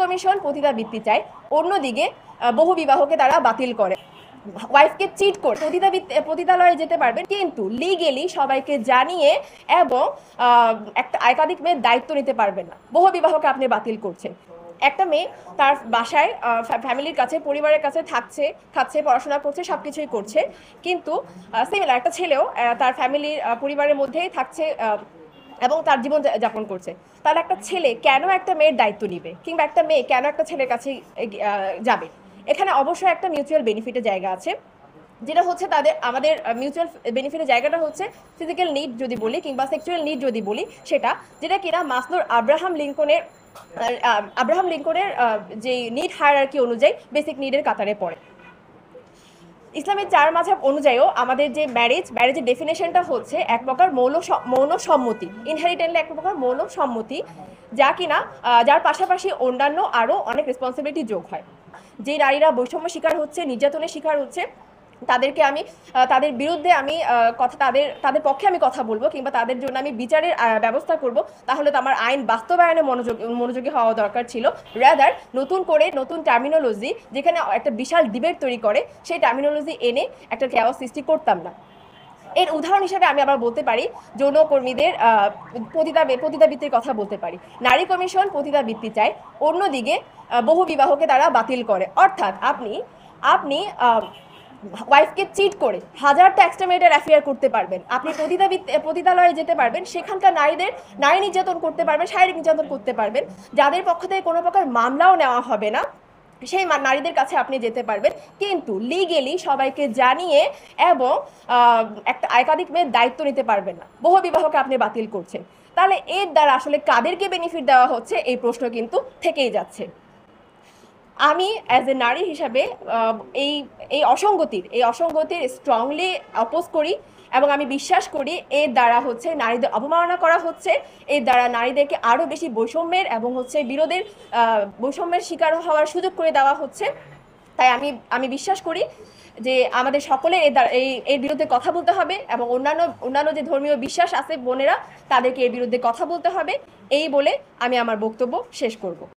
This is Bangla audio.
কমিশন পতিতাবৃত্তি চায়, অন্যদিকে বহু বিবাহকে তারা বাতিল করে। ওয়াইফকে চিট করে পতিতালয়ে যেতে পারবেন, কিন্তু লিগেলি সবাইকে জানিয়ে এবং একটা একাধিক মেয়ের দায়িত্ব নিতে পারবেন না। বহু বিবাহকে আপনি বাতিল করছেন। একটা মেয়ে তার বাসায় ফ্যামিলির কাছে, পরিবারের কাছে থাকছে, খাচ্ছে, পড়াশোনা করছে, সব কিছুই করছে, কিন্তু সিমিলার একটা ছেলেও তার ফ্যামিলির পরিবারের মধ্যেই থাকছে এবং তার জীবন যাপন করছে। তাহলে একটা ছেলে কেন একটা মেয়ের দায়িত্ব নিবে, কিংবা একটা মেয়ে কেন একটা ছেলের কাছে যাবে? এখানে অবশ্যই একটা মিউচুয়াল বেনিফিটের জায়গা আছে, যেটা হচ্ছে আমাদের মিউচুয়াল বেনিফিটের জায়গাটা হচ্ছে ফিজিক্যাল নিড যদি বলি কিংবা সেক্সুয়াল নিড যদি বলি, যেটা কিনা মাসলোর আব্রাহাম লিঙ্কনের যে নিড হায়ারার্কি অনুযায়ী বেসিক নিডের কাতারে পড়ে। ইসলামের 4 মাযহাব অনুযায়ীও আমাদের যে ম্যারেজের ডেফিনেশনটা হচ্ছে এক প্রকার মৌন সম্মতি, ইনহেরিটেন্টলি এক প্রকার মৌন সম্মতি, যা কিনা যার পাশাপাশি অন্যান্য আরও অনেক রেসপন্সিবিলিটি যোগ হয়। যে নারীরা বৈষম্য শিকার হচ্ছে, নির্যাতনের শিকার হচ্ছে, তাদের বিরুদ্ধে আমি তাদের পক্ষে আমি কথা বলবো, কিংবা তাদের জন্য আমি বিচারের ব্যবস্থা করব, তাহলে তো আমার আইন বাস্তবায়নে মনোযোগী হওয়া দরকার ছিল। রাদার নতুন টার্মিনোলজি, যেখানে একটা বিশাল ডিবেট তৈরি করে, সেই টার্মিনোলজি এনে একটা কেওয়াস সৃষ্টি করতাম না। এর উদাহরণ হিসেবে আমি আবার বলতে পারি যৌনকর্মীদের পতিতাবৃত্তির কথা বলতে পারি। নারী কমিশন পতিতাবৃত্তি চায়, অন্যদিকে বহু বিবাহকে তারা বাতিল করে। অর্থাৎ আপনি ওয়াইফকে চিট করে হাজারটা এক্সট্রামেরিটাল অ্যাফেয়ার করতে পারবেন, আপনি পতিতালয়ে যেতে পারবেন, সেখানকার নারী নির্যাতন করতে পারবেন, শারীরিক নির্যাতন করতে পারবেন, যাদের পক্ষ থেকে কোনো প্রকার মামলাও নেওয়া হবে না, সেই নারীদের কাছে আপনি যেতে পারবেন, কিন্তু লিগেলি সবাইকে জানিয়ে এবং একটা একাধিক মেয়ের দায়িত্ব নিতে পারবেন না। বহু বিবাহকে আপনি বাতিল করছেন। তাহলে এর দ্বারা আসলে কাদেরকে বেনিফিট দেওয়া হচ্ছে, এই প্রশ্ন কিন্তু থেকেই যাচ্ছে। আমি অ্যাজ এ নারী হিসাবে এই অসঙ্গতির স্ট্রংলি অপোজ করি, এবং আমি বিশ্বাস করি এর দ্বারা হচ্ছে নারীদের অবমাননা করা হচ্ছে, এর দ্বারা নারীদেরকে আরও বেশি বৈষম্যের এবং বৈষম্যের শিকার হওয়ার সুযোগ করে দেওয়া হচ্ছে। তাই আমি বিশ্বাস করি যে আমাদের সকলে এর বিরুদ্ধে কথা বলতে হবে, এবং অন্যান্য যে ধর্মীয় বিশ্বাস আছে বোনেরা, তাদেরকে এর বিরুদ্ধে কথা বলতে হবে। এই বলে আমি আমার বক্তব্য শেষ করব।